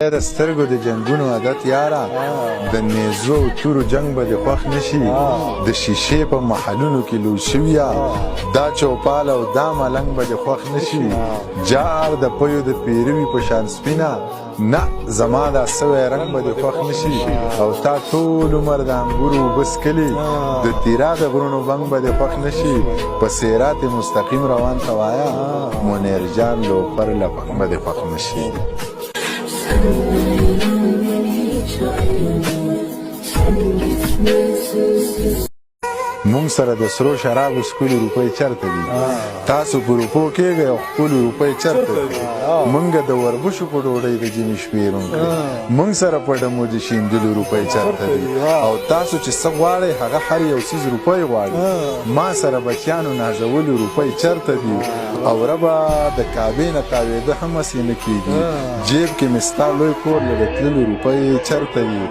د سترګو د جنګونو عادت یاره د نیزو او تورو جنگ به د خوښ نشي د شیشې په محلونو کې لوی شویه دا چوپال او دا ملنګ به د خوښ نشي جار د پيو د پیروي په شان سپینه نه زما دا سوی رنگ به د خوښ نشي او تا ټول عمر د انګورو بس کلی د تیرا د غرونو بنګ به د خوښ نشي په سیرات مستقیم روان توایا منیر جان لو پر لپنګ به د خوښ نشي مونږ سره د سرو شرابو سکولي روپۍ چرته دي تاسو په روپو کېږئ او خپلو روپۍ چرته دي مونږ د وربشو په ډوډۍ د جمعې شپې روڼ مونږ سره په ډمو د شیندلو روپۍ چرته دي او تاسو چې څه غواړئ هغه هر یو څیز روپۍ غواړي ما سره بچیانو نازولو روپۍ چرته دي او ربه د کعبې نه تاوېده هم هسې نه کېږي جیب کې مې ستا لوی کور له د تللو روپۍ چرته دي